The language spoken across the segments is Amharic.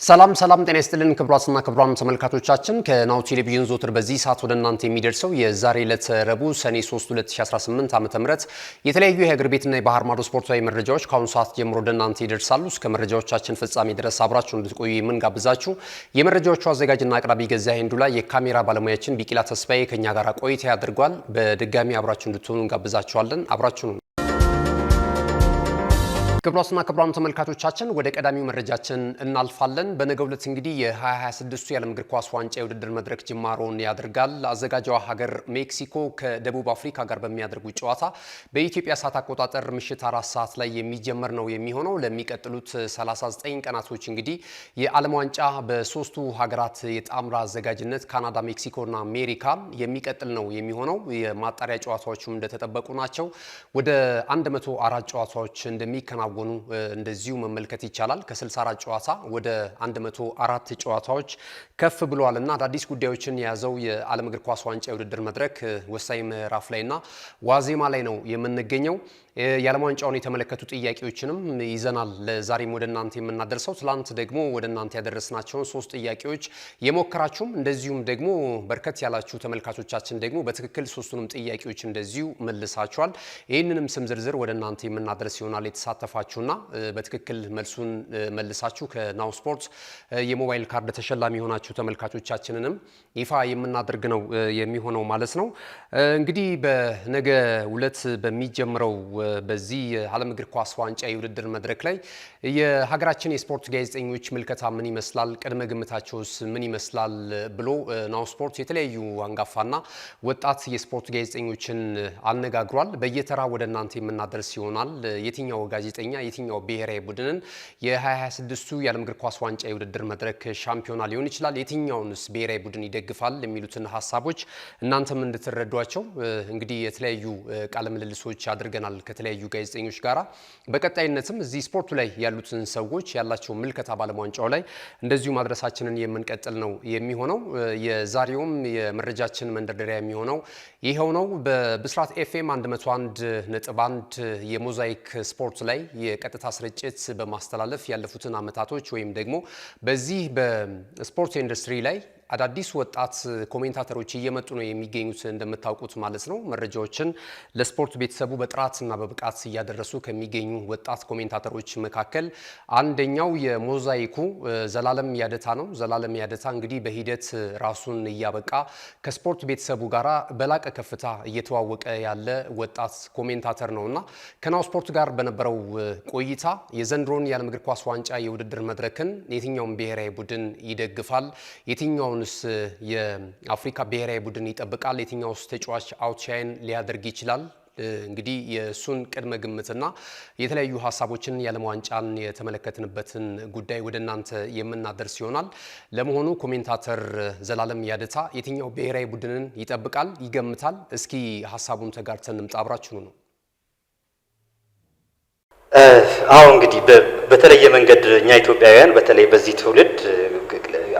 ሰላም ጤና ይስጥልን ክቡራትና ክቡራን ተመልካቾቻችን ከናሁ ቴሌቪዥን ዞትር በዚህ ሰዓት ወደ እናንተ የሚደርሰው የዛሬ ዕለት ረቡዕ ሰኔ 3 2018 ዓ.ም የተለያዩ የሀገር ቤትና የባህር ማዶ ስፖርታዊ መረጃዎች ከአሁኑ ሰዓት ጀምሮ ወደ እናንተ ይደርሳሉ። እስከ መረጃዎቻችን ፍጻሜ ድረስ አብራችሁ እንድትቆዩ የምንጋብዛችሁ የመረጃዎቹ አዘጋጅና አቅራቢ ገዛኸኝ ሄንዱላ፣ የካሜራ ባለሙያችን ቢቂላ ተስፋዬ ከኛ ጋር ቆይታ ያደርጋል። በድጋሚ አብራችሁ እንድትሆኑ እንጋብዛችኋለን። አብራችሁ ነው። ክቡራትና ክቡራን ተመልካቾቻችን ወደ ቀዳሚው መረጃችን እናልፋለን። በነገው ዕለት እንግዲህ የ2026 የዓለም እግር ኳስ ዋንጫ የውድድር መድረክ ጅማሮን ያደርጋል። አዘጋጇ ሀገር ሜክሲኮ ከደቡብ አፍሪካ ጋር በሚያደርጉት ጨዋታ በኢትዮጵያ ሰዓት አቆጣጠር ምሽት 4 ሰዓት ላይ የሚጀመር ነው የሚሆነው። ለሚቀጥሉት 39 ቀናቶች እንግዲህ የዓለም ዋንጫ በሶስቱ ሀገራት የጣምራ አዘጋጅነት ካናዳ፣ ሜክሲኮና አሜሪካ የሚቀጥል ነው የሚሆነው። የማጣሪያ ጨዋታዎችም እንደተጠበቁ ናቸው። ወደ 104 ጨዋታዎች እንደሚከናወኑ እንደዚሁ መመልከት ይቻላል። ከ64 ጨዋታ ወደ 104 ጨዋታዎች ከፍ ብለዋልና አዳዲስ ጉዳዮችን የያዘው የዓለም እግር ኳስ ዋንጫ የውድድር መድረክ ወሳኝ ምዕራፍ ላይና ዋዜማ ላይ ነው የምንገኘው። የዓለም ዋንጫውን የተመለከቱ ጥያቄዎችንም ይዘናል ለዛሬም ወደ እናንተ የምናደርሰው። ትላንት ደግሞ ወደ እናንተ ያደረስናቸውን 3 ጥያቄዎች የሞከራችሁም እንደዚሁም ደግሞ በርከት ያላችሁ ተመልካቾቻችን ደግሞ በትክክል 3ቱንም ጥያቄዎች እንደዚሁ መልሳችኋል። ይህንንም ስም ዝርዝር ወደ እናንተ የምናደርስ ይሆናል። የተሳተፋችሁና በትክክል መልሱን መልሳችሁ ከናሁ ስፖርት የሞባይል ካርድ ተሸላሚ የሆናችሁ ተመልካቾቻችንንም ይፋ የምናደርግ ነው የሚሆነው ማለት ነው። እንግዲህ በነገ ዕለት በሚጀምረው በዚህ የዓለም እግር ኳስ ዋንጫ የውድድር መድረክ ላይ የሀገራችን የስፖርት ጋዜጠኞች ምልከታ ምን ይመስላል፣ ቅድመ ግምታቸውስ ምን ይመስላል ብሎ ናሁ ስፖርት የተለያዩ አንጋፋና ወጣት የስፖርት ጋዜጠኞችን አነጋግሯል። በየተራ ወደ እናንተ የምናደርስ ይሆናል። የትኛው ጋዜጠኛ የትኛው ብሔራዊ ቡድንን የ2026ቱ የዓለም እግር ኳስ ዋንጫ የውድድር መድረክ ሻምፒዮና ሊሆን ይችላል፣ የትኛውንስ ብሔራዊ ቡድን ይደግፋል የሚሉትን ሀሳቦች እናንተም እንድትረዷቸው እንግዲህ የተለያዩ ቃለ ምልልሶች አድርገናል ከተለያዩ ጋዜጠኞች ጋራ። በቀጣይነትም እዚህ ስፖርቱ ላይ ያሉትን ሰዎች ያላቸው ምልከታ በዓለም ዋንጫው ላይ እንደዚሁ ማድረሳችንን የምንቀጥል ነው የሚሆነው። የዛሬውም የመረጃችን መንደርደሪያ የሚሆነው ይኸው ነው። በብስራት ኤፍኤም 101.1 የሞዛይክ ስፖርት ላይ የቀጥታ ስርጭት በማስተላለፍ ያለፉትን አመታቶች ወይም ደግሞ በዚህ በስፖርት ኢንዱስትሪ ላይ አዳዲስ ወጣት ኮሜንታተሮች እየመጡ ነው የሚገኙት እንደምታውቁት ማለት ነው። መረጃዎችን ለስፖርት ቤተሰቡ በጥራትና በብቃት እያደረሱ ከሚገኙ ወጣት ኮሜንታተሮች መካከል አንደኛው የሞዛይኩ ዘላለም ያደታ ነው። ዘላለም ያደታ እንግዲህ በሂደት ራሱን እያበቃ ከስፖርት ቤተሰቡ ጋራ በላቀ ከፍታ እየተዋወቀ ያለ ወጣት ኮሜንታተር ነውና ከናሁ ስፖርት ጋር በነበረው ቆይታ የዘንድሮን የዓለም እግር ኳስ ዋንጫ የውድድር መድረክን የትኛውን ብሔራዊ ቡድን ይደግፋል፣ የትኛውን የአፍሪካ ብሔራዊ ቡድን ይጠብቃል፣ የትኛውስ ተጫዋች አውትሻይን ሊያደርግ ይችላል፣ እንግዲህ የሱን ቅድመ ግምትና የተለያዩ ሀሳቦችን የዓለም ዋንጫን የተመለከትንበትን ጉዳይ ወደ እናንተ የምናደርስ ይሆናል። ለመሆኑ ኮሜንታተር ዘላለም ያደታ የትኛው ብሔራዊ ቡድንን ይጠብቃል፣ ይገምታል? እስኪ ሀሳቡን ተጋርተን እንምጣ። አብራችሁኑ ነው። አዎ እንግዲህ በተለየ መንገድ እኛ ኢትዮጵያውያን በተለይ በዚህ ትውልድ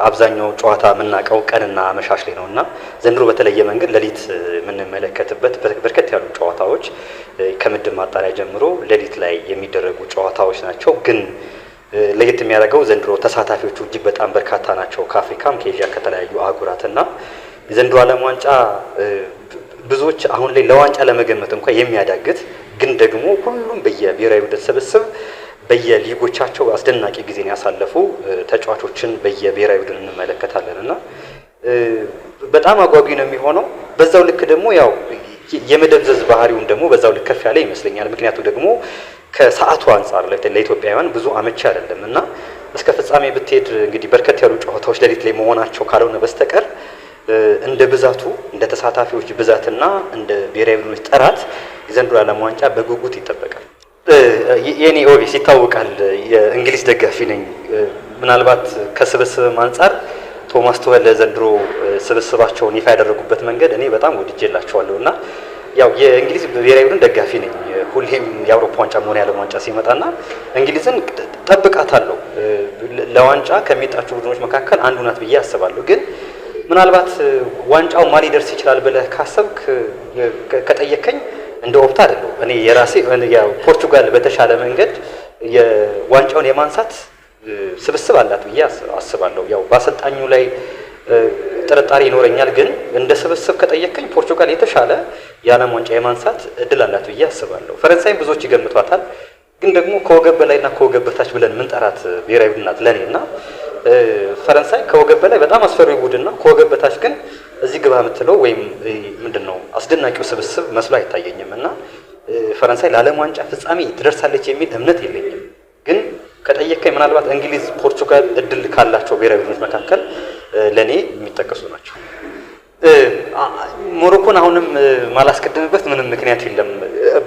አብዛኛው ጨዋታ የምናውቀው ቀንና መሻሽ ላይ ነውና ዘንድሮ በተለየ መንገድ ሌሊት የምንመለከትበት በርከት ያሉ ጨዋታዎች ከምድብ ማጣሪያ ጀምሮ ሌሊት ላይ የሚደረጉ ጨዋታዎች ናቸው። ግን ለየት የሚያደርገው ዘንድሮ ተሳታፊዎቹ እጅግ በጣም በርካታ ናቸው። ከአፍሪካም ከኤዥያ ከተለያዩ አህጉራትና የዘንድሮ ዓለም ዋንጫ ብዙዎች አሁን ላይ ለዋንጫ ለመገመት እንኳን የሚያዳግት ግን ደግሞ ሁሉም በየብሔራዊ ቡድን ስብስብ በየሊጎቻቸው አስደናቂ ጊዜን ያሳለፉ ተጫዋቾችን በየብሔራዊ ቡድን እንመለከታለንና በጣም አጓጊ ነው የሚሆነው። በዛው ልክ ደግሞ ያው የመደብዘዝ ባህሪውን ደግሞ በዛው ልክ ከፍ ያለ ይመስለኛል። ምክንያቱ ደግሞ ከሰዓቱ አንፃር ለኢትዮጵያውያን ብዙ አመቺ አይደለምና እስከ ፍጻሜ ብትሄድ እንግዲህ በርከት ያሉ ጨዋታዎች ሌሊት ላይ መሆናቸው ካልሆነ በስተቀር እንደ ብዛቱ እንደ ተሳታፊዎች ብዛትና እንደ ብሔራዊ ቡድኖች ጥራት የዘንድሮ ዓለም ዋንጫ በጉጉት ይጠበቃል። የኔ ኦቢስ ይታወቃል፣ የእንግሊዝ ደጋፊ ነኝ። ምናልባት ከስብስብ አንፃር ቶማስ ቱኸል ዘንድሮ ስብስባቸውን ይፋ ያደረጉበት መንገድ እኔ በጣም ወድጄላቸዋለሁና ያው የእንግሊዝ ብሔራዊ ቡድን ደጋፊ ነኝ። ሁሌም የአውሮፓ ዋንጫ መሆን ያለ ዋንጫ ሲመጣና እንግሊዝን ጠብቃታለሁ። ለዋንጫ ከሚጣቹ ቡድኖች መካከል አንዱ ናት ብዬ አስባለሁ። ግን ምናልባት ዋንጫው ማን ሊደርስ ይችላል ብለህ ካሰብክ ከጠየከኝ እንደ ኦፕታ አይደለም። እኔ የራሴ ያው ፖርቹጋል በተሻለ መንገድ የዋንጫውን የማንሳት ስብስብ አላት ብዬ አስባለሁ። ያው በአሰልጣኙ ላይ ጥርጣሬ ይኖረኛል፣ ግን እንደ ስብስብ ከጠየቀኝ ፖርቹጋል የተሻለ የዓለም ዋንጫ የማንሳት እድል አላት ብዬ አስባለሁ። ፈረንሳይም ብዙዎች ይገምቷታል፣ ግን ደግሞ ከወገብ በላይና ከወገብ በታች ብለን ምንጠራት ብሔራዊ ቡድን ናት ለኔ እና ፈረንሳይ ከወገብ በላይ በጣም አስፈሪ ቡድን ነው። ከወገብ በታች ግን እዚህ ግባ የምትለው ወይም ምንድነው አስደናቂው ስብስብ መስሎ አይታየኝም እና ፈረንሳይ ለዓለም ዋንጫ ፍጻሜ ትደርሳለች የሚል እምነት የለኝም። ግን ከጠየቀኝ ምናልባት እንግሊዝ፣ ፖርቹጋል እድል ካላቸው ብሔራዊ ቡድኖች መካከል ለኔ የሚጠቀሱ ናቸው። ሞሮኮን አሁንም ማላስቀድምበት ምንም ምክንያት የለም።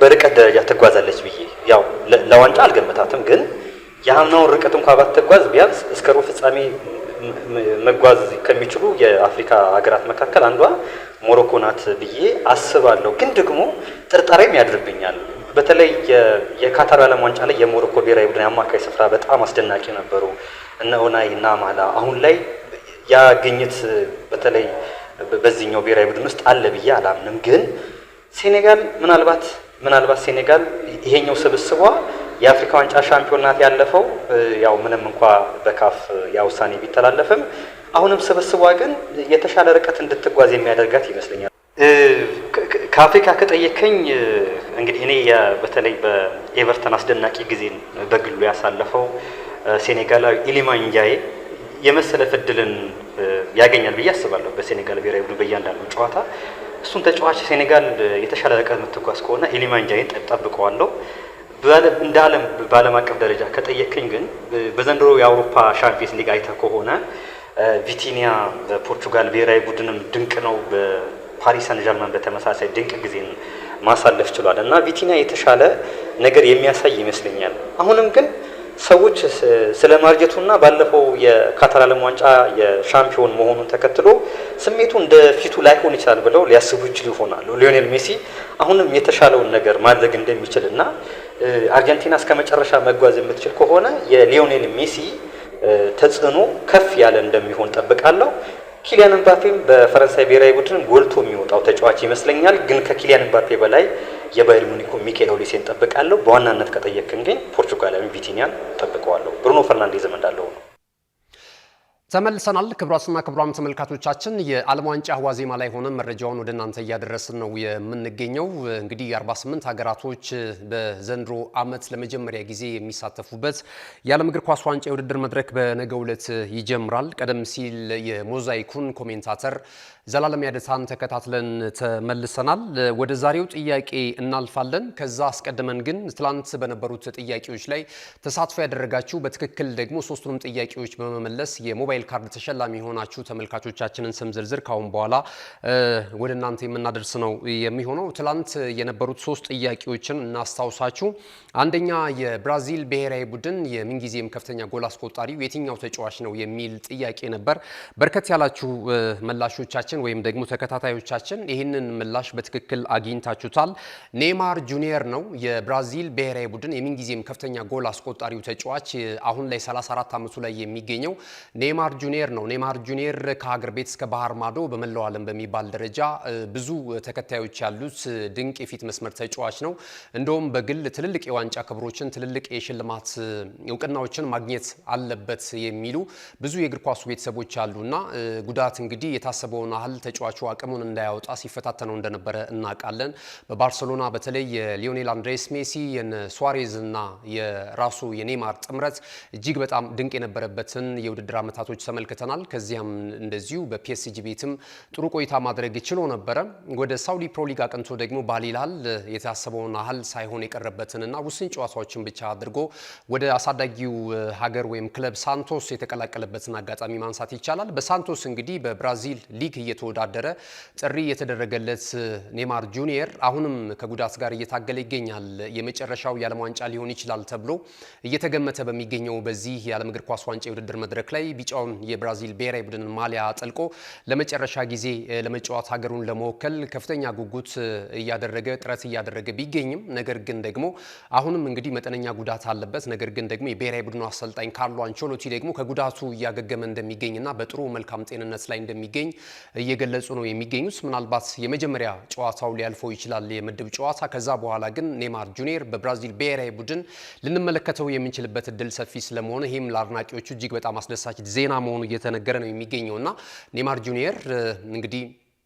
በርቀት ደረጃ ትጓዛለች ብዬ ያው ለዋንጫ አልገመታትም፣ ግን የአምናውን ርቀት እንኳን ባትጓዝ ቢያንስ እስከ ሩብ ፍጻሜ መጓዝ ከሚችሉ የአፍሪካ ሀገራት መካከል አንዷ ሞሮኮ ናት ብዬ አስባለሁ። ግን ደግሞ ጥርጣሬም ያድርብኛል። በተለይ የካታር ዓለም ዋንጫ ላይ የሞሮኮ ብሔራዊ ቡድን አማካይ ስፍራ በጣም አስደናቂ ነበሩ፣ እነ ኦናይ እና ማላ። አሁን ላይ ያ ግኝት በተለይ በዚህኛው ብሔራዊ ቡድን ውስጥ አለ ብዬ አላምንም። ግን ሴኔጋል ምናልባት ሴኔጋል ይሄኛው ስብስቧ የአፍሪካ ዋንጫ ሻምፒዮናት ያለፈው ያው ምንም እንኳ በካፍ ያ ውሳኔ ቢተላለፍም አሁንም ስብስቧ ግን የተሻለ ርቀት እንድትጓዝ የሚያደርጋት ይመስለኛል። ከአፍሪካ ከጠየከኝ እንግዲህ እኔ በተለይ በኤቨርተን አስደናቂ ጊዜን በግሉ ያሳለፈው ሴኔጋላዊ ኢሊማ ንጃዬ የመሰለፍ እድልን ያገኛል ብዬ አስባለሁ። በሴኔጋል ብሔራዊ ቡድን በእያንዳንዱ ጨዋታ እሱን ተጫዋች ሴኔጋል የተሻለ ርቀት የምትጓዝ ከሆነ ኢሊማ ንጃዬን ጠብቀዋለሁ። እንደ በዓለም አቀፍ ደረጃ ከጠየከኝ ግን በዘንድሮ የአውሮፓ ሻምፒየንስ ሊግ አይተህ ከሆነ ቪቲኒያ በፖርቹጋል ብሔራዊ ቡድንም ድንቅ ነው። በፓሪስ ሰን ዠርመን በተመሳሳይ ድንቅ ጊዜን ማሳለፍ ችሏል እና ቪቲኒያ የተሻለ ነገር የሚያሳይ ይመስለኛል። አሁንም ግን ሰዎች ስለ ማርጀቱና ባለፈው የካታር ዓለም ዋንጫ የሻምፒዮን መሆኑን ተከትሎ ስሜቱ እንደ ፊቱ ላይሆን ይችላል ብለው ሊያስቡ ይችሉ ይሆናሉ። ሊዮኔል ሜሲ አሁንም የተሻለውን ነገር ማድረግ እንደሚችል እና አርጀንቲና እስከ መጨረሻ መጓዝ የምትችል ከሆነ የሊዮኔል ሜሲ ተጽዕኖ ከፍ ያለ እንደሚሆን ጠብቃለሁ። ኪሊያን ምባፔም በፈረንሳይ ብሔራዊ ቡድን ጎልቶ የሚወጣው ተጫዋች ይመስለኛል። ግን ከኪሊያን ምባፔ በላይ የባየር ሙኒኩ ሚኬል ኦሊሴን ጠብቃለሁ። በዋናነት ከጠየቅን ግን ፖርቹጋላዊ ቪቲኒያን ጠብቀዋለሁ። ብሩኖ ፈርናንዴዝም እንዳለው ነው። ተመልሰናል። ክቡራትና ክቡራን ተመልካቾቻችን የዓለም ዋንጫ ዋዜማ ላይ ሆነን መረጃውን ወደ እናንተ እያደረስን ነው የምንገኘው። እንግዲህ 48 ሀገራቶች በዘንድሮ ዓመት ለመጀመሪያ ጊዜ የሚሳተፉበት የዓለም እግር ኳስ ዋንጫ የውድድር መድረክ በነገው ዕለት ይጀምራል። ቀደም ሲል የሞዛይኩን ኮሜንታተር ዘላለም ያደታን ተከታትለን ተመልሰናል። ወደ ዛሬው ጥያቄ እናልፋለን። ከዛ አስቀድመን ግን ትላንት በነበሩት ጥያቄዎች ላይ ተሳትፎ ያደረጋችሁ በትክክል ደግሞ ሶስቱንም ጥያቄዎች በመመለስ የሞባይል ካርድ ተሸላሚ የሆናችሁ ተመልካቾቻችንን ስም ዝርዝር ካሁን በኋላ ወደ እናንተ የምናደርስ ነው የሚሆነው። ትላንት የነበሩት ሶስት ጥያቄዎችን እናስታውሳችሁ። አንደኛ የብራዚል ብሔራዊ ቡድን የምንጊዜም ከፍተኛ ጎል አስቆጣሪው የትኛው ተጫዋች ነው የሚል ጥያቄ ነበር። በርከት ያላችሁ መላሾቻችን ወይም ደግሞ ተከታታዮቻችን ይህንን ምላሽ በትክክል አግኝታችሁታል። ኔይማር ጁኒየር ነው የብራዚል ብሔራዊ ቡድን የምንጊዜም ከፍተኛ ጎል አስቆጣሪው ተጫዋች አሁን ላይ 34 ዓመቱ ላይ የሚገኘው ኔይማር ጁኒየር ነው። ኔይማር ጁኒየር ከሀገር ቤት እስከ ባህር ማዶ በመላው ዓለም በሚባል ደረጃ ብዙ ተከታዮች ያሉት ድንቅ የፊት መስመር ተጫዋች ነው። እንደውም በግል ትልልቅ የዋንጫ ክብሮችን ትልልቅ የሽልማት እውቅናዎችን ማግኘት አለበት የሚሉ ብዙ የእግር ኳሱ ቤተሰቦች አሉና ጉዳት እንግዲህ የታሰበውን ያህል ተጫዋቹ አቅሙን እንዳያወጣ ሲፈታተነው እንደነበረ እናውቃለን። በባርሴሎና በተለይ የሊዮኔል አንድሬስ ሜሲ የሱዋሬዝ እና የራሱ የኔይማር ጥምረት እጅግ በጣም ድንቅ የነበረበትን የውድድር ዓመታቶች ተመልክተናል። ከዚያም እንደዚሁ በፒኤስጂ ቤትም ጥሩ ቆይታ ማድረግ ችሎ ነበረ። ወደ ሳውዲ ፕሮ ሊግ አቅንቶ ደግሞ ባሊላል የታሰበውን ያህል ሳይሆን የቀረበትንና ውስን ጨዋታዎችን ብቻ አድርጎ ወደ አሳዳጊው ሀገር ወይም ክለብ ሳንቶስ የተቀላቀለበትን አጋጣሚ ማንሳት ይቻላል። በሳንቶስ እንግዲህ በብራዚል ሊግ እየተወዳደረ ጥሪ የተደረገለት ኔይማር ጁኒየር አሁንም ከጉዳት ጋር እየታገለ ይገኛል። የመጨረሻው የዓለም ዋንጫ ሊሆን ይችላል ተብሎ እየተገመተ በሚገኘው በዚህ የዓለም እግር ኳስ ዋንጫ የውድድር መድረክ ላይ ቢጫው የለበሰውን የብራዚል ብሔራዊ ቡድን ማሊያ አጥልቆ ለመጨረሻ ጊዜ ለመጫወት ሀገሩን ለመወከል ከፍተኛ ጉጉት ጥረት እያደረገ ቢገኝም ነገር ግን ደግሞ አሁንም እንግዲህ መጠነኛ ጉዳት አለበት። ነገር ግን ደግሞ የብሔራዊ ቡድኑ አሰልጣኝ ካርሎ አንቸሎቲ ደግሞ ከጉዳቱ እያገገመ እንደሚገኝና በጥሩ መልካም ጤንነት ላይ እንደሚገኝ እየገለጹ ነው የሚገኙት። ምናልባት የመጀመሪያ ጨዋታው ሊያልፈው ይችላል የምድብ ጨዋታ። ከዛ በኋላ ግን ኔይማር ጁኒየር በብራዚል ብሔራዊ ቡድን ልንመለከተው የምንችልበት እድል ሰፊ ስለመሆነ ይህም ለአድናቂዎቹ እጅግ በጣም አስደሳች ዜና መሆኑ እየተነገረ ነው የሚገኘውና ኔይማር ጁኒየር እንግዲህ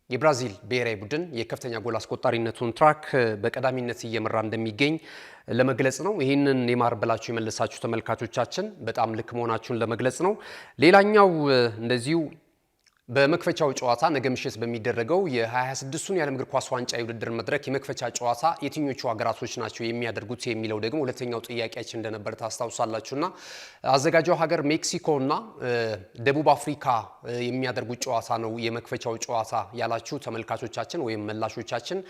የብራዚል ብሔራዊ ቡድን የከፍተኛ ጎል አስቆጣሪነቱን ትራክ በቀዳሚነት እየመራ እንደሚገኝ ለመግለጽ ነው። ይህንን ኔይማር ብላችሁ የመለሳችሁ ተመልካቾቻችን በጣም ልክ መሆናችሁን ለመግለጽ ነው። ሌላኛው እንደዚሁ በመክፈቻው ጨዋታ ነገ ምሽት በሚደረገው የ26ቱን የዓለም እግር ኳስ ዋንጫ የውድድር መድረክ የመክፈቻ ጨዋታ የትኞቹ ሀገራቶች ናቸው የሚያደርጉት የሚለው ደግሞ ሁለተኛው ጥያቄያችን እንደነበር ታስታውሳላችሁና አዘጋጇ ሀገር ሜክሲኮና ደቡብ አፍሪካ የሚያደርጉት ጨዋታ ነው የመክፈቻው ጨዋታ ያላችሁ ተመልካቾቻችን ወይም መላሾቻችን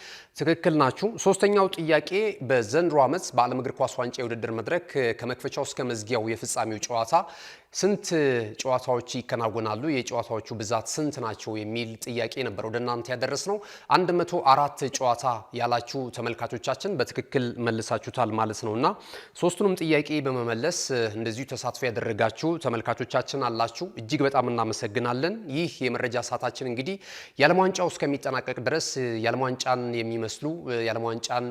ትክክል ናችሁ። ሶስተኛው ጥያቄ በዘንድሮ ዓመት በዓለም እግር ኳስ ዋንጫ የውድድር መድረክ ከመክፈቻው እስከ መዝጊያው የፍጻሜው ጨዋታ ስንት ጨዋታዎች ይከናወናሉ? የጨዋታዎቹ ብዛት ስንት ናቸው? የሚል ጥያቄ ነበር ወደ እናንተ ያደረስነው። 104 ጨዋታ ያላችሁ ተመልካቾቻችን በትክክል መልሳችሁታል ማለት ነውና ሶስቱንም ጥያቄ በመመለስ እንደዚሁ ተሳትፎ ያደረጋችሁ ተመልካቾቻችን አላችሁ። እጅግ በጣም እናመሰግናለን። ይህ የመረጃ ሰዓታችን እንግዲህ የዓለም ዋንጫው እስከሚጠናቀቅ ድረስ የዓለም ዋንጫን የሚመስሉ የዓለም ዋንጫን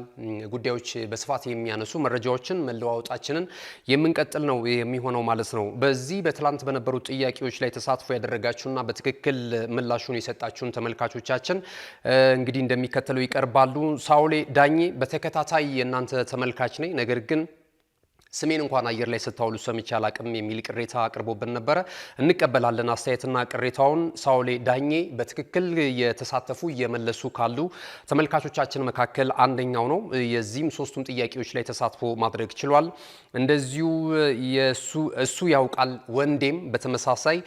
ጉዳዮች በስፋት የሚያነሱ መረጃዎችን መለዋወጣችንን የምንቀጥል ነው የሚሆነው ማለት ነው። በዚህ በትላንት በነበሩት ጥያቄዎች ላይ ተሳትፎ ያደረጋችሁና በትክክል ምላሹን የሰጣችሁን ተመልካቾቻችን እንግዲህ እንደሚከተለው ይቀርባሉ። ሳውሌ ዳኜ በተከታታይ የእናንተ ተመልካች ነኝ፣ ነገር ግን ስሜን እንኳን አየር ላይ ስታውሉ ሰምቼ አላቅም የሚል ቅሬታ አቅርቦብን ነበረ። እንቀበላለን አስተያየትና ቅሬታውን። ሳውሌ ዳኜ በትክክል የተሳተፉ እየመለሱ ካሉ ተመልካቾቻችን መካከል አንደኛው ነው። የዚህም ሶስቱም ጥያቄዎች ላይ ተሳትፎ ማድረግ ችሏል። እንደዚሁ እሱ ያውቃል ወንዴም በተመሳሳይ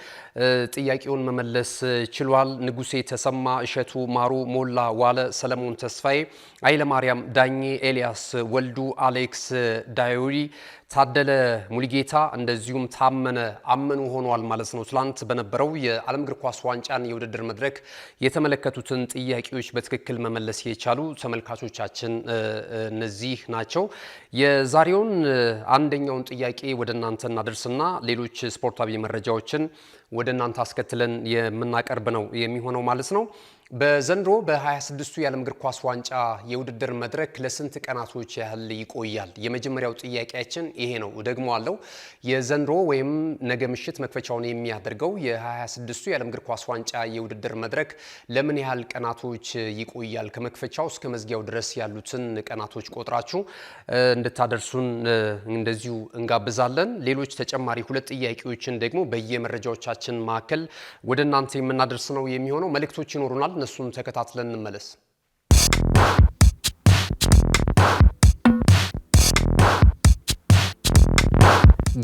ጥያቄውን መመለስ ችሏል። ንጉሴ ተሰማ፣ እሸቱ ማሩ፣ ሞላ ዋለ፣ ሰለሞን ተስፋዬ፣ ኃይለማርያም ዳኜ፣ ኤልያስ ወልዱ፣ አሌክስ ዳዮሪ፣ ታደለ ሙልጌታ እንደዚሁም ታመነ አመኑ ሆኗል ማለት ነው። ትላንት በነበረው የዓለም እግር ኳስ ዋንጫን የውድድር መድረክ የተመለከቱትን ጥያቄዎች በትክክል መመለስ የቻሉ ተመልካቾቻችን እነዚህ ናቸው። የዛሬውን አንደኛውን ጥያቄ ወደ እናንተ እናደርስና ሌሎች ስፖርታዊ መረጃዎችን ወደ እናንተ አስከትለን የምናቀርብ ነው የሚሆነው ማለት ነው። በዘንድሮ በ26ቱ የዓለም እግር ኳስ ዋንጫ የውድድር መድረክ ለስንት ቀናቶች ያህል ይቆያል? የመጀመሪያው ጥያቄያችን ይሄ ነው። ደግሞ አለው የዘንድሮ ወይም ነገ ምሽት መክፈቻውን የሚያደርገው የ26ቱ የዓለም እግር ኳስ ዋንጫ የውድድር መድረክ ለምን ያህል ቀናቶች ይቆያል? ከመክፈቻው እስከ መዝጊያው ድረስ ያሉትን ቀናቶች ቆጥራችሁ እንድታደርሱን እንደዚሁ እንጋብዛለን። ሌሎች ተጨማሪ ሁለት ጥያቄዎችን ደግሞ በየመረጃዎቻችን ማዕከል ወደ እናንተ የምናደርስ ነው የሚሆነው። መልእክቶች ይኖሩናል። እነሱን ተከታትለን እንመለስ።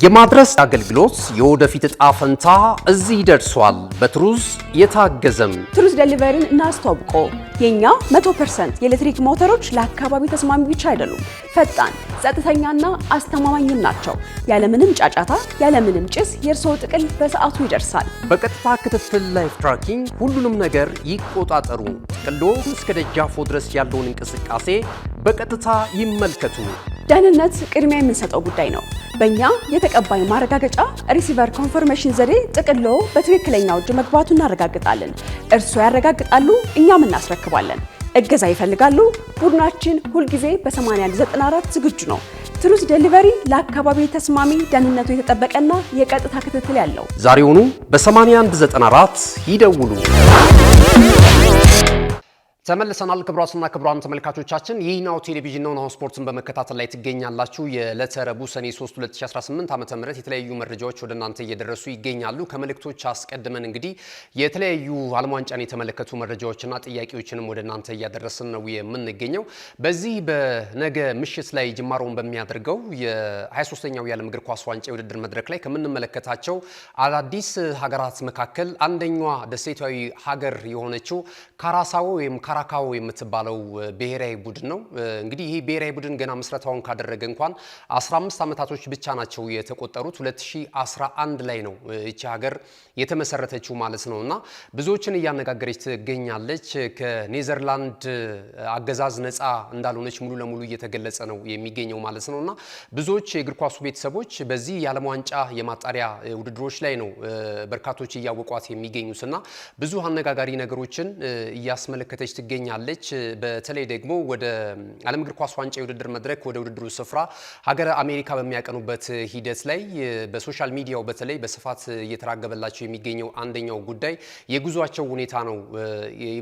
የማድረስ አገልግሎት የወደፊት ዕጣ ፈንታ እዚህ ደርሷል። በትሩዝ የታገዘም ትሩዝ ዴሊቨሪን እናስተዋውቆ። የኛ 100% የኤሌክትሪክ ሞተሮች ለአካባቢ ተስማሚ ብቻ አይደሉም፣ ፈጣን፣ ጸጥተኛና አስተማማኝም ናቸው። ያለምንም ጫጫታ፣ ያለምንም ጭስ የእርስዎ ጥቅል በሰዓቱ ይደርሳል። በቀጥታ ክትትል ላይፍ ትራኪንግ ሁሉንም ነገር ይቆጣጠሩ። ጥቅሎ እስከ ደጃፎ ድረስ ያለውን እንቅስቃሴ በቀጥታ ይመልከቱ። ደህንነት ቅድሚያ የምንሰጠው ጉዳይ ነው። በእኛ የተቀባይ ማረጋገጫ ሪሲቨር ኮንፈርሜሽን ዘዴ ጥቅሎ በትክክለኛው እጅ መግባቱ እናረጋግጣለን። እርስዎ ያረጋግጣሉ፣ እኛም እናስረክባለን። እገዛ ይፈልጋሉ? ቡድናችን ሁልጊዜ በ8194 ዝግጁ ነው። ትሩዝ ዴሊቨሪ ለአካባቢ ተስማሚ፣ ደህንነቱ የተጠበቀና የቀጥታ ክትትል ያለው። ዛሬውኑ በ8194 ይደውሉ። ተመልሰናል። ክቡራትና ክቡራን ተመልካቾቻችን ይህ ናሁ ቴሌቪዥን ነው። ናሁ ስፖርትን በመከታተል ላይ ትገኛላችሁ። የዕለተ ረቡዕ ሰኔ 3 2018 ዓ.ም የተለያዩ መረጃዎች ወደ እናንተ እየደረሱ ይገኛሉ። ከመልእክቶች አስቀድመን እንግዲህ የተለያዩ ዓለም ዋንጫን የተመለከቱ መረጃዎችና ጥያቄዎችንም ወደ እናንተ እያደረስን ነው የምንገኘው። በዚህ በነገ ምሽት ላይ ጅማሮውን በሚያደርገው የ23ኛው የዓለም እግር ኳስ ዋንጫ የውድድር መድረክ ላይ ከምንመለከታቸው አዳዲስ ሀገራት መካከል አንደኛዋ ደሴታዊ ሀገር የሆነችው ካራሳዎ ወይም ካራካኦ የምትባለው ብሔራዊ ቡድን ነው። እንግዲህ ይሄ ብሔራዊ ቡድን ገና ምስረታውን ካደረገ እንኳን 15 ዓመታቶች ብቻ ናቸው የተቆጠሩት። 2011 ላይ ነው እቺ ሀገር የተመሰረተችው ማለት ነውና ብዙዎችን እያነጋገረች ትገኛለች። ከኔዘርላንድ አገዛዝ ነፃ እንዳልሆነች ሙሉ ለሙሉ እየተገለጸ ነው የሚገኘው ማለት ነውና ብዙዎች የእግር ኳሱ ቤተሰቦች በዚህ የዓለም ዋንጫ የማጣሪያ ውድድሮች ላይ ነው በርካቶች እያወቋት የሚገኙትና ብዙ አነጋጋሪ ነገሮችን እያስመለከተች ትገኛለች። በተለይ ደግሞ ወደ ዓለም እግር ኳስ ዋንጫ የውድድር መድረክ ወደ ውድድሩ ስፍራ ሀገረ አሜሪካ በሚያቀኑበት ሂደት ላይ በሶሻል ሚዲያው በተለይ በስፋት እየተራገበላቸው የሚገኘው አንደኛው ጉዳይ የጉዟቸው ሁኔታ ነው።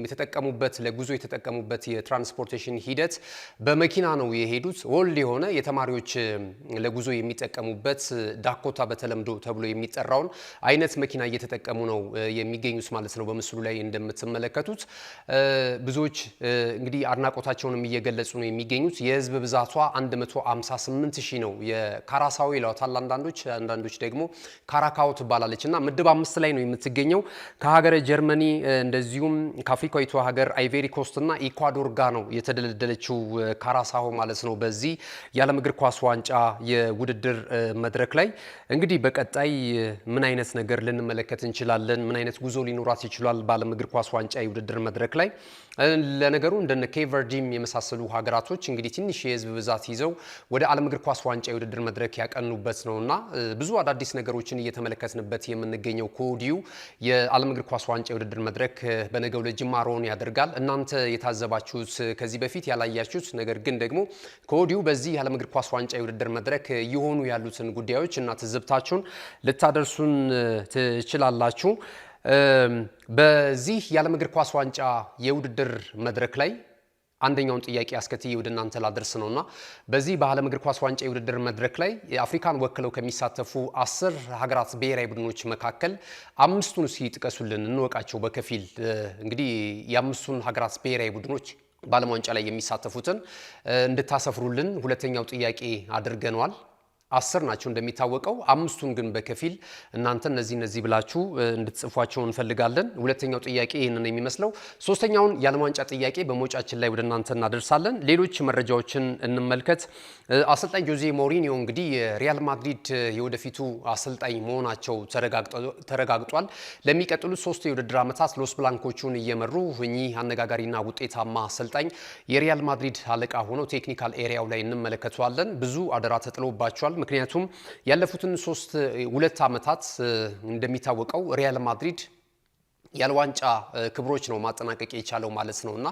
የተጠቀሙበት ለጉዞ የተጠቀሙበት የትራንስፖርቴሽን ሂደት በመኪና ነው የሄዱት። ወልድ የሆነ የተማሪዎች ለጉዞ የሚጠቀሙበት ዳኮታ በተለምዶ ተብሎ የሚጠራውን አይነት መኪና እየተጠቀሙ ነው የሚገኙት ማለት ነው። በምስሉ ላይ እንደምትመለከቱት ብዙዎች እንግዲህ አድናቆታቸውንም እየገለጹ ነው የሚገኙት። የህዝብ ብዛቷ 158,000 ነው። የካራሳኦ ይላታል አንዳንዶች ደግሞ ካራካኦ ትባላለች እና ምድብ 5 ላይ ነው የምትገኘው ከሀገረ ጀርመኒ እንደዚሁም ከአፍሪካዊቷ ሀገር አይቬሪ ኮስት እና ኢኳዶር ጋር ነው የተደለደለችው ካራሳኦ ማለት ነው። በዚህ የዓለም እግር ኳስ ዋንጫ የውድድር መድረክ ላይ እንግዲህ በቀጣይ ምን አይነት ነገር ልንመለከት እንችላለን? ምን አይነት ጉዞ ሊኖራት ይችላል በዓለም እግር ኳስ ዋንጫ የውድድር መድረክ ላይ? ለነገሩ እንደነ ኬቨርዲም የመሳሰሉ ሀገራቶች እንግዲህ ትንሽ የህዝብ ብዛት ይዘው ወደ ዓለም እግር ኳስ ዋንጫ የውድድር መድረክ ያቀኑበት ነውና ብዙ አዳዲስ ነገሮችን እየተመለከትንበት የምንገኘው ከወዲሁ የዓለም እግር ኳስ ዋንጫ የውድድር መድረክ በነገው ዕለት ጅማሮውን ያደርጋል። እናንተ የታዘባችሁት ከዚህ በፊት ያላያችሁት ነገር ግን ደግሞ ከወዲሁ በዚህ የዓለም እግር ኳስ ዋንጫ የውድድር መድረክ እየሆኑ ያሉትን ጉዳዮች እና ትዝብታችሁን ልታደርሱን ትችላላችሁ። በዚህ የዓለም እግር ኳስ ዋንጫ የውድድር መድረክ ላይ አንደኛውን ጥያቄ አስከትዬ ወደ እናንተ ላደርስ ነውና በዚህ በዓለም እግር ኳስ ዋንጫ የውድድር መድረክ ላይ የአፍሪካን ወክለው ከሚሳተፉ 10 ሀገራት ብሔራዊ ቡድኖች መካከል 5ቱን ሲጥቀሱልን እንወቃቸው በከፊል እንግዲህ የ5ቱን ሀገራት ብሔራዊ ቡድኖች በዓለም ዋንጫ ላይ የሚሳተፉትን እንድታሰፍሩልን ሁለተኛው ጥያቄ አድርገናል። 10 ናቸው እንደሚታወቀው፣ 5ቱን ግን በከፊል እናንተ እነዚህ ብላችሁ እንድትጽፏቸው እንፈልጋለን። ሁለተኛው ጥያቄ ይህንን የሚመስለው። ሶስተኛውን የዓለም ዋንጫ ጥያቄ በመውጫችን ላይ ወደ እናንተ እናደርሳለን። ሌሎች መረጃዎችን እንመልከት። አሰልጣኝ ጆዜ ሞሪኒዮ እንግዲህ የሪያል ማድሪድ የወደፊቱ አሰልጣኝ መሆናቸው ተረጋግጧል። ለሚቀጥሉት 3 የውድድር ዓመታት ሎስ ብላንኮቹን እየመሩ እኚህ አነጋጋሪና ውጤታማ አሰልጣኝ የሪያል ማድሪድ አለቃ ሆነው ቴክኒካል ኤሪያው ላይ እንመለከተዋለን። ብዙ አደራ ተጥሎባቸዋል። ምክንያቱም ያለፉትን 2 ዓመታት እንደሚታወቀው ሪያል ማድሪድ ያለ ዋንጫ ክብሮች ነው ማጠናቀቅ የቻለው ማለት ነውና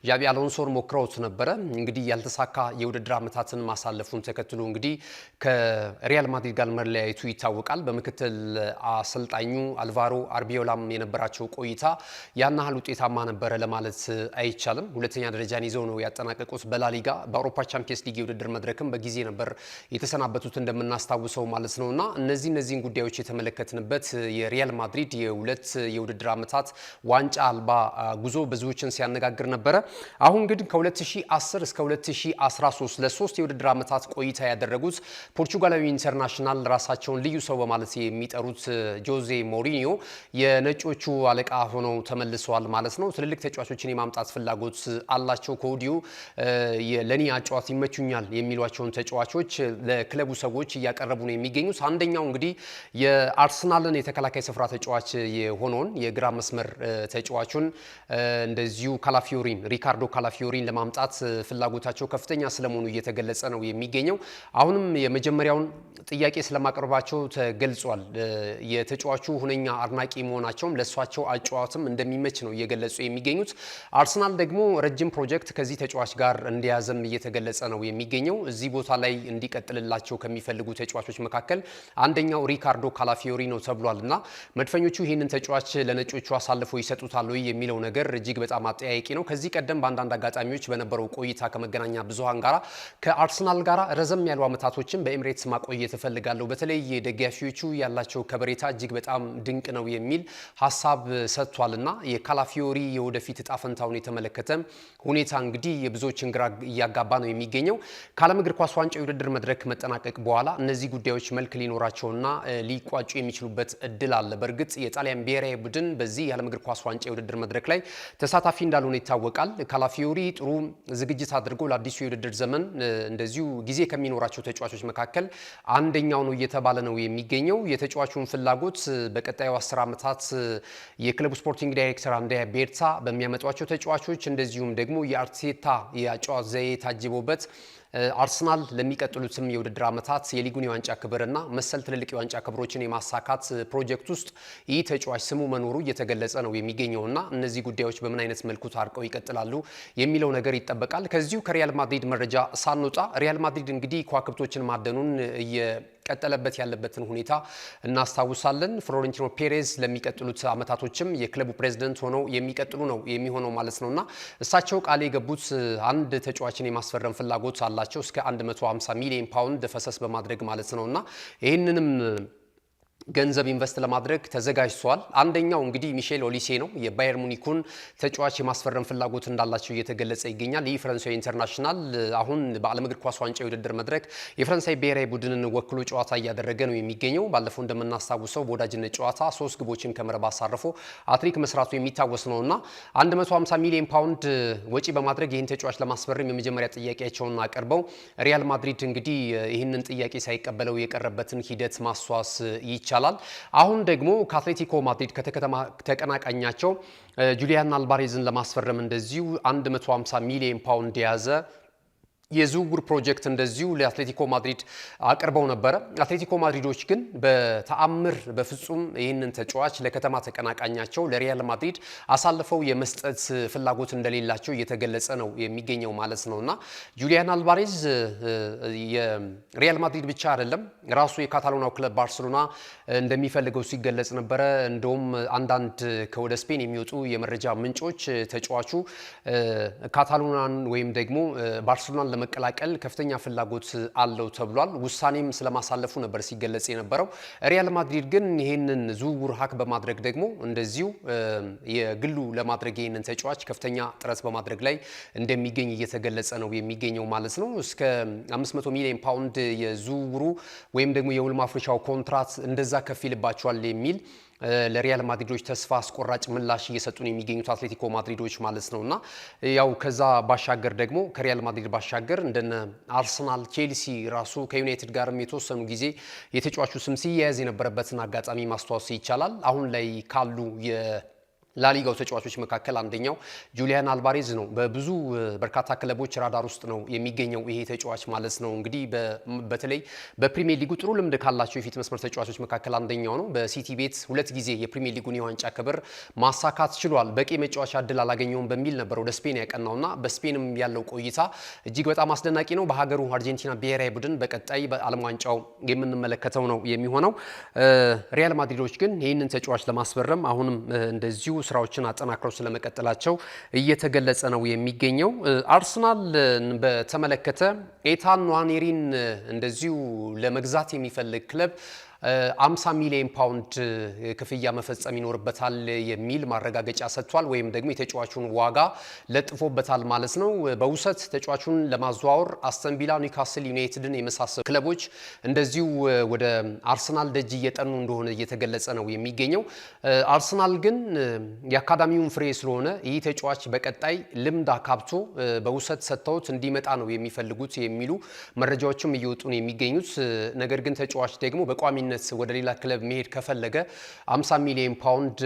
ዣቢ አሎንሶን ሞክረውት ነበረ። እንግዲህ ያልተሳካ የውድድር ዓመታትን ማሳለፉን ተከትሎ እንግዲህ ከሪያል ማድሪድ ጋር መለያየቱ ይታወቃል። በምክትል አሰልጣኙ አልቫሮ አርቢዮላም የነበራቸው ቆይታ ያን ያህል ውጤታማ ነበረ ለማለት አይቻልም። ሁለተኛ ደረጃን ይዘው ነው ያጠናቀቁት በላሊጋ። በአውሮፓ ቻምፒየንስ ሊግ የውድድር መድረክም በጊዜ ነበር የተሰናበቱት እንደምናስታውሰው ማለት ነውና እነዚህን ጉዳዮች የተመለከትንበት የሪያል ማድሪድ የሁለት የውድድር ዓመታት ዋንጫ አልባ ጉዞ ብዙዎችን ሲያነጋግር ነበረ። አሁን ግን ከ2010 እስከ 2013 ለ3 የውድድር ዓመታት ቆይታ ያደረጉት ፖርቹጋላዊ ኢንተርናሽናል ራሳቸውን ልዩ ሰው በማለት የሚጠሩት ጆዜ ሞሪኒዮ የነጮቹ አለቃ ሆነው ተመልሰዋል ማለት ነው። ትልልቅ ተጫዋቾችን የማምጣት ፍላጎት አላቸው። ከወዲሁ ለኔ አጫዋት ይመቹኛል የሚሏቸውን ተጫዋቾች ለክለቡ ሰዎች እያቀረቡ ነው የሚገኙት። አንደኛው እንግዲህ የአርሰናልን የተከላካይ ስፍራ ተጫዋች የሆነውን የግራ መስመር ተጫዋቹን እንደዚሁ ሪካርዶ ካላፊዮሪን ለማምጣት ፍላጎታቸው ከፍተኛ ስለመሆኑ እየተገለጸ ነው የሚገኘው። አሁንም የመጀመሪያውን ጥያቄ ስለማቅረባቸው ተገልጿል። የተጫዋቹ ሁነኛ አድናቂ መሆናቸውም ለሷቸው አጫዋትም እንደሚመች ነው እየገለጹ የሚገኙት። አርሰናል ደግሞ ረጅም ፕሮጀክት ከዚህ ተጫዋች ጋር እንዲያዘም እየተገለጸ ነው የሚገኘው። እዚህ ቦታ ላይ እንዲቀጥልላቸው ከሚፈልጉ ተጫዋቾች መካከል አንደኛው ሪካርዶ ካላፊዮሪ ነው ተብሏልና መድፈኞቹ ይህንን ተጫዋች ለነጮቹ አሳልፈው ይሰጡታል ወይ የሚለው ነገር እጅግ በጣም አጠያያቂ ነው። ከዚህ ቀደም በአንዳንድ አጋጣሚዎች በነበረው ቆይታ ከመገናኛ ብዙሃን ጋራ ከአርሰናል ጋራ ረዘም ያሉ ዓመታቶችን በኤምሬትስ ማቆየት እፈልጋለሁ፣ በተለይ ደጋፊዎቹ ያላቸው ከበሬታ እጅግ በጣም ድንቅ ነው የሚል ሀሳብ ሰጥቷልና የካላፊዮሪ የወደፊት እጣ ፈንታውን የተመለከተ ሁኔታ እንግዲህ የብዙዎችን ግራ እያጋባ ነው የሚገኘው። ከዓለም እግር ኳስ ዋንጫ የውድድር መድረክ መጠናቀቅ በኋላ እነዚህ ጉዳዮች መልክ ሊኖራቸውና ሊቋጩ የሚችሉበት እድል አለ። በእርግጥ የጣሊያን ብሔራዊ ቡድን በዚህ በዚህ የዓለም እግር ኳስ ዋንጫ የውድድር መድረክ ላይ ተሳታፊ እንዳልሆነ ይታወቃል። ካላፊዮሪ ጥሩ ዝግጅት አድርገው ለአዲሱ የውድድር ዘመን እንደዚሁ ጊዜ ከሚኖራቸው ተጫዋቾች መካከል አንደኛው ነው እየተባለ ነው የሚገኘው። የተጫዋቹን ፍላጎት በቀጣዩ 10 ዓመታት የክለቡ ስፖርቲንግ ዳይሬክተር አንድሪያ ቤርታ በሚያመጧቸው ተጫዋቾች እንደዚሁም ደግሞ የአርቴታ የአጨዋወት ዘዬ ታጅቦበት አርሰናል ለሚቀጥሉትም የውድድር ዓመታት የሊጉን የዋንጫ ክብርና መሰል ትልልቅ የዋንጫ ክብሮችን የማሳካት ፕሮጀክት ውስጥ ይህ ተጫዋች ስሙ መኖሩ እየተገለጸ ነው የሚገኘውና እነዚህ ጉዳዮች በምን አይነት መልኩ ታርቀው ይቀጥላሉ የሚለው ነገር ይጠበቃል። ከዚሁ ከሪያል ማድሪድ መረጃ ሳንወጣ ሪያል ማድሪድ እንግዲህ ከዋክብቶችን ማደኑን ቀጠለበት ያለበትን ሁኔታ እናስታውሳለን። ፍሎሬንቲኖ ፔሬዝ ለሚቀጥሉት ዓመታቶችም የክለቡ ፕሬዝዳንት ሆነው የሚቀጥሉ ነው የሚሆነው ማለት ነውና እሳቸው ቃል የገቡት አንድ ተጫዋችን የማስፈረም ፍላጎት አላቸው እስከ 150 ሚሊዮን ፓውንድ ፈሰስ በማድረግ ማለት ነውና ይህንንም ገንዘብ ኢንቨስት ለማድረግ ተዘጋጅቷል። አንደኛው እንግዲህ ሚሼል ኦሊሴ ነው። የባየር ሙኒኩን ተጫዋች የማስፈረም ፍላጎት እንዳላቸው እየተገለጸ ይገኛል። ይህ ፈረንሳዊ ኢንተርናሽናል አሁን በዓለም እግር ኳስ ዋንጫ የውድድር መድረክ የፈረንሳይ ብሔራዊ ቡድንን ወክሎ ጨዋታ እያደረገ ነው የሚገኘው። ባለፈው እንደምናስታውሰው በወዳጅነት ጨዋታ 3 ግቦችን ከመረብ አሳርፎ አትሪክ መስራቱ የሚታወስ ነውና 150 ሚሊዮን ፓውንድ ወጪ በማድረግ ይህን ተጫዋች ለማስፈረም የመጀመሪያ ጥያቄያቸውን አቀርበው ሪያል ማድሪድ እንግዲህ ይህንን ጥያቄ ሳይቀበለው የቀረበትን ሂደት ማስዋስ ይቻላል። አሁን ደግሞ ከአትሌቲኮ ማድሪድ ተቀናቃኛቸው ጁሊያን አልቫሬዝን ለማስፈረም እንደዚሁ 150 ሚሊዮን ፓውንድ የያዘ የዝውውር ፕሮጀክት እንደዚሁ ለአትሌቲኮ ማድሪድ አቅርበው ነበረ። አትሌቲኮ ማድሪዶች ግን በተአምር በፍጹም ይህንን ተጫዋች ለከተማ ተቀናቃኛቸው ለሪያል ማድሪድ አሳልፈው የመስጠት ፍላጎት እንደሌላቸው እየተገለጸ ነው የሚገኘው ማለት ነውና ጁሊያን አልቫሬዝ የሪያል ማድሪድ ብቻ አይደለም ራሱ የካታሎናው ክለብ ባርሴሎና እንደሚፈልገው ሲገለጽ ነበረ። እንደውም አንዳንድ ከወደ ስፔን የሚወጡ የመረጃ ምንጮች ተጫዋቹ ካታሎናን ወይም ደግሞ ባርሴሎናን ለመቀላቀል ከፍተኛ ፍላጎት አለው ተብሏል። ውሳኔም ስለማሳለፉ ነበር ሲገለጽ የነበረው። ሪያል ማድሪድ ግን ይህንን ዝውውር ሀክ በማድረግ ደግሞ እንደዚሁ የግሉ ለማድረግ ይህንን ተጫዋች ከፍተኛ ጥረት በማድረግ ላይ እንደሚገኝ እየተገለጸ ነው የሚገኘው ማለት ነው። እስከ 500 ሚሊዮን ፓውንድ የዝውውሩ ወይም ደግሞ የውል ማፍረሻው ኮንትራት እንደዛ ከፍ ይልባቸዋል የሚል ለሪያል ማድሪዶች ተስፋ አስቆራጭ ምላሽ እየሰጡን የሚገኙት አትሌቲኮ ማድሪዶች ማለት ነውና ያው ከዛ ባሻገር ደግሞ ከሪያል ማድሪድ ባሻገር እንደነ አርሰናል፣ ቼልሲ ራሱ ከዩናይትድ ጋርም የተወሰኑ ጊዜ የተጫዋቹ ስም ሲያያዝ የነበረበትን አጋጣሚ ማስተዋወስ ይቻላል። አሁን ላይ ካሉ ላሊጋው ተጫዋቾች መካከል አንደኛው ጁሊያን አልቫሬዝ ነው። በብዙ በርካታ ክለቦች ራዳር ውስጥ ነው የሚገኘው ይሄ ተጫዋች ማለት ነው። እንግዲህ በተለይ በፕሪሚየር ሊጉ ጥሩ ልምድ ካላቸው የፊት መስመር ተጫዋቾች መካከል አንደኛው ነው። በሲቲ ቤት 2 ጊዜ የፕሪሚየር ሊጉን የዋንጫ ክብር ማሳካት ችሏል። በቂ መጫወቻ እድል አላገኘውም በሚል ነበር ወደ ስፔን ያቀናውና በስፔንም ያለው ቆይታ እጅግ በጣም አስደናቂ ነው። በሀገሩ አርጀንቲና ብሔራዊ ቡድን በቀጣይ በዓለም ዋንጫው የምንመለከተው ነው የሚሆነው። ሪያል ማድሪዶች ግን ይህንን ተጫዋች ለማስፈረም አሁንም እንደዚሁ ስራዎችን አጠናክረው ስለመቀጠላቸው እየተገለጸ ነው የሚገኘው። አርሰናል በተመለከተ ኤታን ንዋኔሪን እንደዚሁ ለመግዛት የሚፈልግ ክለብ 50 ሚሊዮን ፓውንድ ክፍያ መፈጸም ይኖርበታል የሚል ማረጋገጫ ሰጥቷል። ወይም ደግሞ የተጫዋቹን ዋጋ ለጥፎበታል ማለት ነው። በውሰት ተጫዋቹን ለማዘዋወር አስተን ቪላ፣ ኒውካስል ዩናይትድን የመሳሰሉ ክለቦች እንደዚሁ ወደ አርሰናል ደጅ እየጠኑ እንደሆነ እየተገለጸ ነው የሚገኘው። አርሰናል ግን የአካዳሚውን ፍሬ ስለሆነ ይህ ተጫዋች በቀጣይ ልምድ አካብቶ በውሰት ሰጥተውት እንዲመጣ ነው የሚፈልጉት የሚሉ መረጃዎችም እየወጡ ነው የሚገኙት። ነገር ግን ተጫዋች ደግሞ በቋሚነት ወደ ሌላ ክለብ መሄድ ከፈለገ 50 ሚሊዮን ፓውንድ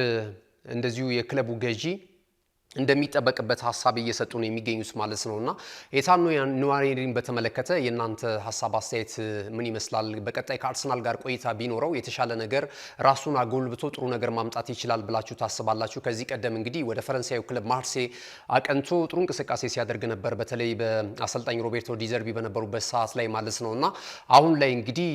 እንደዚሁ የክለቡ ገዢ እንደሚጠበቅበት ሐሳብ እየሰጡ ነው የሚገኙት ማለት ነውና ኤታን ንዋኔሪን በተመለከተ የእናንተ ሐሳብ አስተያየት ምን ይመስላል? በቀጣይ ከአርሰናል ጋር ቆይታ ቢኖረው የተሻለ ነገር ራሱን አጎልብቶ ጥሩ ነገር ማምጣት ይችላል ብላችሁ ታስባላችሁ? ከዚህ ቀደም እንግዲህ ወደ ፈረንሳዩ ክለብ ማርሴ አቀንቶ ጥሩ እንቅስቃሴ ሲያደርግ ነበር፣ በተለይ በአሰልጣኝ ሮቤርቶ ዲዘርቢ በነበሩበት ሰዓት ላይ ማለት ነውና አሁን ላይ እንግዲህ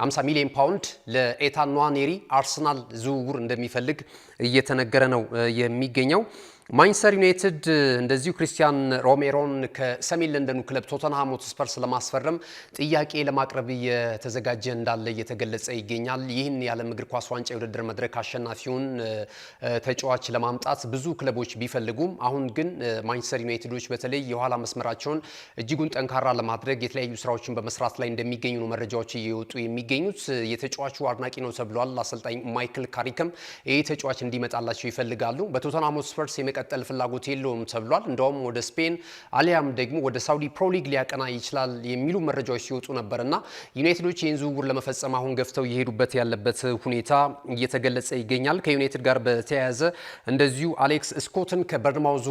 50 ሚሊዮን ፓውንድ ለኤታን ንዋኔሪ አርሰናል ዝውውር እንደሚፈልግ እየተነገረ ነው የሚገኘው። ማንቸስተር ዩናይትድ እንደዚሁ ክሪስቲያን ሮሜሮን ከሰሜን ለንደኑ ክለብ ቶተንሃም ሆትስፐርስ ለማስፈረም ጥያቄ ለማቅረብ እየተዘጋጀ እንዳለ እየተገለጸ ይገኛል። ይህን የዓለም እግር ኳስ ዋንጫ የውድድር መድረክ አሸናፊውን ተጫዋች ለማምጣት ብዙ ክለቦች ቢፈልጉም አሁን ግን ማንቸስተር ዩናይትዶች በተለይ የኋላ መስመራቸውን እጅጉን ጠንካራ ለማድረግ የተለያዩ ስራዎችን በመስራት ላይ እንደሚገኙ ነው መረጃዎች እየወጡ የሚገኙት። የተጫዋቹ አድናቂ ነው ተብሏል። አሰልጣኝ ማይክል ካሪክም ይህ ተጫዋች እንዲመጣላቸው ይፈልጋሉ። በቶተንሃም ሆትስፐርስ የመቀጠል ፍላጎት የለውም ተብሏል። እንደውም ወደ ስፔን አሊያም ደግሞ ወደ ሳውዲ ፕሮ ሊግ ሊያቀና ይችላል የሚሉ መረጃዎች ሲወጡ ነበርና ዩናይትዶች ይህን ዝውውር ለመፈጸም አሁን ገፍተው እየሄዱበት ያለበት ሁኔታ እየተገለጸ ይገኛል። ከዩናይትድ ጋር በተያያዘ እንደዚሁ አሌክስ ስኮትን ከበርንማውዙ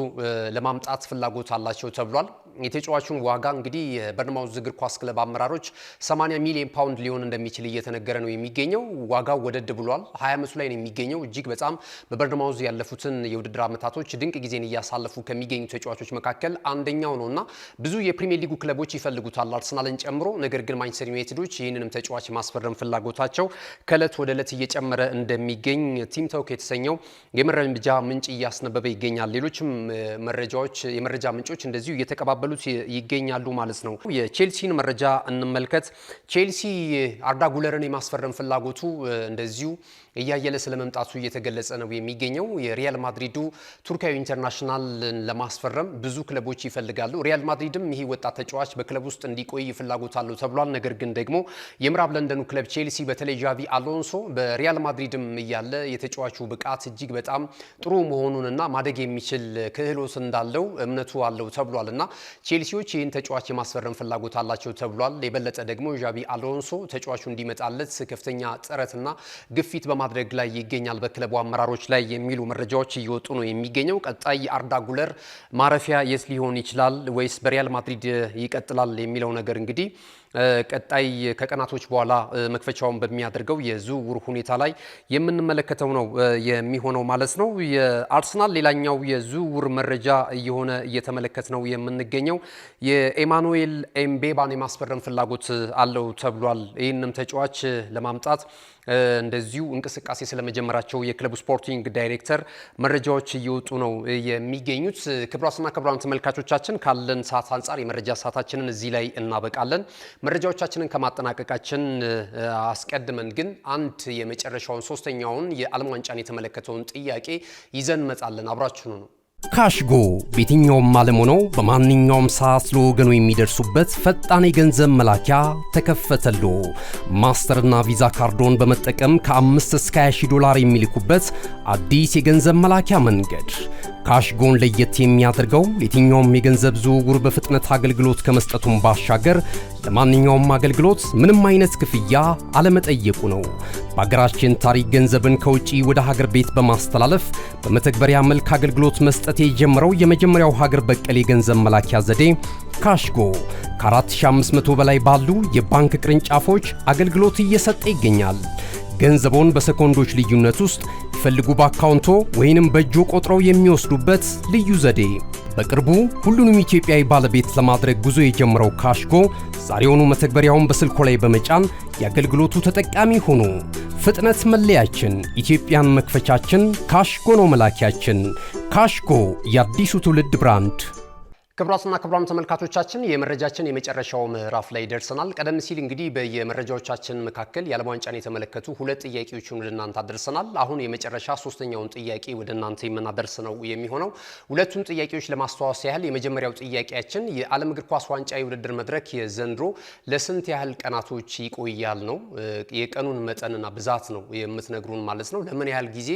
ለማምጣት ፍላጎት አላቸው ተብሏል። የተጫዋቹን ዋጋ እንግዲህ የበርንማውዝ እግር ኳስ ክለብ አመራሮች 80 ሚሊዮን ፓውንድ ሊሆን እንደሚችል እየተነገረ ነው የሚገኘው። ዋጋው ወደድ ብሏል። 20 ዓመቱ ላይ ነው የሚገኘው። እጅግ በጣም በበርንማውዝ ያለፉትን የውድድር ዓመታቶች ድንቅ ጊዜን እያሳለፉ ከሚገኙ ተጫዋቾች መካከል አንደኛው ነውና ብዙ የፕሪሚየር ሊጉ ክለቦች ይፈልጉታል አርሰናልን ጨምሮ። ነገር ግን ማንቸስተር ዩናይትዶች ይህንንም ተጫዋች ማስፈረም ፍላጎታቸው ከእለት ወደ እለት እየጨመረ እንደሚገኝ ቲም ቶክ የተሰኘው የመረጃ ምንጭ እያስነበበ ይገኛል። ሌሎችም መረጃዎች የመረጃ ምንጮች እንደዚሁ እየተቀባበሉት ይገኛሉ ማለት ነው። የቼልሲን መረጃ እንመልከት። ቼልሲ አርዳ ጉለርን የማስፈረም ፍላጎቱ እንደዚሁ እያየለ ስለመምጣቱ እየተገለጸ ነው የሚገኘው። የሪያል ማድሪዱ ቱርካዊ ኢንተርናሽናል ለማስፈረም ብዙ ክለቦች ይፈልጋሉ። ሪያል ማድሪድም ይህ ወጣት ተጫዋች በክለብ ውስጥ እንዲቆይ ፍላጎት አለው ተብሏል። ነገር ግን ደግሞ የምዕራብ ለንደኑ ክለብ ቼልሲ በተለይ ዣቪ አሎንሶ በሪያል ማድሪድም እያለ የተጫዋቹ ብቃት እጅግ በጣም ጥሩ መሆኑንና ማደግ የሚችል ክህሎት እንዳለው እምነቱ አለው ተብሏል እና ቼልሲዎች ይህን ተጫዋች የማስፈረም ፍላጎት አላቸው ተብሏል። የበለጠ ደግሞ ዣቪ አሎንሶ ተጫዋቹ እንዲመጣለት ከፍተኛ ጥረትና ግፊት በማድረግ ላይ ይገኛል በክለቡ አመራሮች ላይ የሚሉ መረጃዎች እየወጡ ነው የሚገኘው። ቀጣይ የአርዳ ጉለር ማረፊያ የት ሊሆን ይችላል ወይስ በሪያል ማድሪድ ይቀጥላል የሚለው ነገር እንግዲህ ቀጣይ ከቀናቶች በኋላ መክፈቻውን በሚያደርገው የዝውውር ሁኔታ ላይ የምንመለከተው ነው የሚሆነው ማለት ነው። የአርሰናል ሌላኛው የዝውውር መረጃ እየሆነ እየተመለከት ነው የምንገኘው የኤማኑኤል ኤምቤባን የማስፈረም ፍላጎት አለው ተብሏል። ይህንም ተጫዋች ለማምጣት እንደዚሁ እንቅስቃሴ ስለመጀመራቸው የክለቡ ስፖርቲንግ ዳይሬክተር መረጃዎች እየወጡ ነው የሚገኙት። ክቡራትና ክቡራን ተመልካቾቻችን ካለን ሰዓት አንጻር የመረጃ ሰዓታችንን እዚህ ላይ እናበቃለን። መረጃዎቻችንን ከማጠናቀቃችን አስቀድመን ግን አንድ የመጨረሻውን ሶስተኛውን የዓለም ዋንጫን የተመለከተውን ጥያቄ ይዘን እንመጣለን። አብራችሁ ነው። ካሽጎ በየትኛውም ዓለም ሆነው በማንኛውም ሰዓት ለወገኑ የሚደርሱበት ፈጣን የገንዘብ መላኪያ ተከፈተሎ። ማስተርና ቪዛ ካርዶን በመጠቀም ከ5 እስከ 20 ዶላር የሚልኩበት አዲስ የገንዘብ መላኪያ መንገድ። ካሽጎን ለየት የሚያደርገው የትኛውም የገንዘብ ዝውውር በፍጥነት አገልግሎት ከመስጠቱም ባሻገር ለማንኛውም አገልግሎት ምንም አይነት ክፍያ አለመጠየቁ ነው። በሀገራችን ታሪክ ገንዘብን ከውጪ ወደ ሀገር ቤት በማስተላለፍ በመተግበሪያ መልክ አገልግሎት መስጠት የጀመረው የመጀመሪያው ሀገር በቀል የገንዘብ መላኪያ ዘዴ ካሽጎ ከ4500 በላይ ባሉ የባንክ ቅርንጫፎች አገልግሎት እየሰጠ ይገኛል። ገንዘቦን በሰኮንዶች ልዩነት ውስጥ ይፈልጉ በአካውንቶ ወይንም በእጆ ቆጥረው የሚወስዱበት ልዩ ዘዴ። በቅርቡ ሁሉንም ኢትዮጵያዊ ባለቤት ለማድረግ ጉዞ የጀመረው ካሽጎ ዛሬውኑ መተግበሪያውን በስልኮ ላይ በመጫን የአገልግሎቱ ተጠቃሚ ሆኑ። ፍጥነት መለያችን፣ ኢትዮጵያን መክፈቻችን፣ ካሽጎ ነው መላኪያችን። ካሽጎ የአዲሱ ትውልድ ብራንድ። ክቡራትና ክቡራን ተመልካቾቻችን የመረጃችን የመጨረሻው ምዕራፍ ላይ ደርሰናል። ቀደም ሲል እንግዲህ በየመረጃዎቻችን መካከል የዓለም ዋንጫን የተመለከቱ ሁለት ጥያቄዎችን ወደ እናንተ አደርሰናል። አሁን የመጨረሻ ሶስተኛውን ጥያቄ ወደ እናንተ የምናደርስ ነው የሚሆነው። ሁለቱን ጥያቄዎች ለማስተዋወስ ያህል የመጀመሪያው ጥያቄያችን የዓለም እግር ኳስ ዋንጫ የውድድር መድረክ የዘንድሮ ለስንት ያህል ቀናቶች ይቆያል ነው። የቀኑን መጠንና ብዛት ነው የምትነግሩን ማለት ነው። ለምን ያህል ጊዜ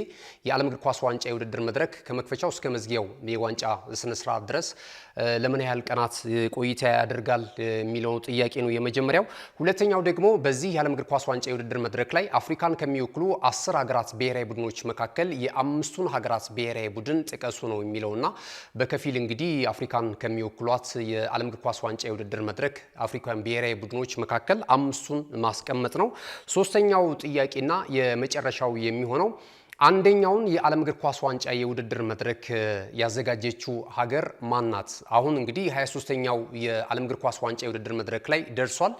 የዓለም እግር ኳስ ዋንጫ የውድድር መድረክ ከመክፈቻው እስከ መዝጊያው የዋንጫ ስነስርዓት ድረስ ለምን ያህል ቀናት ቆይታ ያደርጋል የሚለው ጥያቄ ነው የመጀመሪያው። ሁለተኛው ደግሞ በዚህ የዓለም እግር ኳስ ዋንጫ የውድድር መድረክ ላይ አፍሪካን ከሚወክሉ 10 ሀገራት ብሔራዊ ቡድኖች መካከል የአምስቱን ሀገራት ብሔራዊ ቡድን ጥቀሱ ነው የሚለውና በከፊል እንግዲህ አፍሪካን ከሚወክሏት የዓለም እግር ኳስ ዋንጫ የውድድር መድረክ አፍሪካን ብሔራዊ ቡድኖች መካከል አምስቱን ማስቀመጥ ነው። ሶስተኛው ጥያቄና የመጨረሻው የሚሆነው አንደኛውን የዓለም እግር ኳስ ዋንጫ የውድድር መድረክ ያዘጋጀችው ሀገር ማናት? አሁን እንግዲህ 23ኛው የዓለም እግር ኳስ ዋንጫ የውድድር መድረክ ላይ ደርሷል።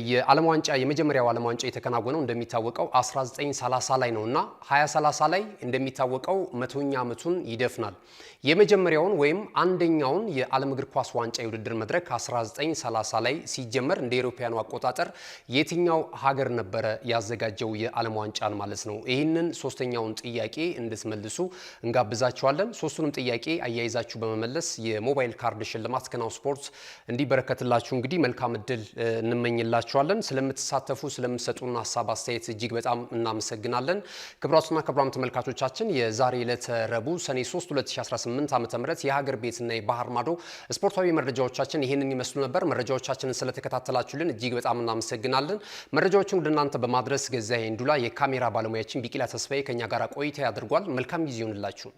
የዓለም ዋንጫ የመጀመሪያው ዓለም ዋንጫ የተከናወነው እንደሚታወቀው 1930 ላይ ነውና 2030 ላይ እንደሚታወቀው 100ኛ ዓመቱን ይደፍናል። የመጀመሪያውን ወይም አንደኛውን የዓለም እግር ኳስ ዋንጫ የውድድር መድረክ 1930 ላይ ሲጀመር እንደ አውሮፓውያኑ አቆጣጠር የትኛው ሀገር ነበረ ያዘጋጀው የዓለም ዋንጫን ማለት ነው? ይህንን ሶስተኛውን ጥያቄ እንድትመልሱ እንጋብዛችኋለን። ሶስቱንም ጥያቄ አያይዛችሁ በመመለስ የሞባይል ካርድ ሽልማት ከናሁ ስፖርት እንዲበረከትላችሁ እንግዲህ መልካም እድል እንመኝላችኋለን። ስለምትሳተፉ ስለምትሰጡን ሀሳብ አስተያየት እጅግ በጣም እናመሰግናለን። ክቡራትና ክቡራን ተመልካቾቻችን የዛሬ ዕለተ ረቡዕ ሰኔ 3 2018 ዓ.ም የሀገር ቤትና የባህር ማዶ ስፖርታዊ መረጃዎቻችን ይህንን ይመስሉ ነበር። መረጃዎቻችንን ስለተከታተላችሁልን እጅግ በጣም እናመሰግናለን። መረጃዎችን ወደ እናንተ በማድረስ ገዛኸኝ ዱላ፣ የካሜራ ባለሙያችን ቢቂላ ተስፋዬ ከኛ ጋር ቆይታ ያድርጓል። መልካም ጊዜ ይሁንላችሁ።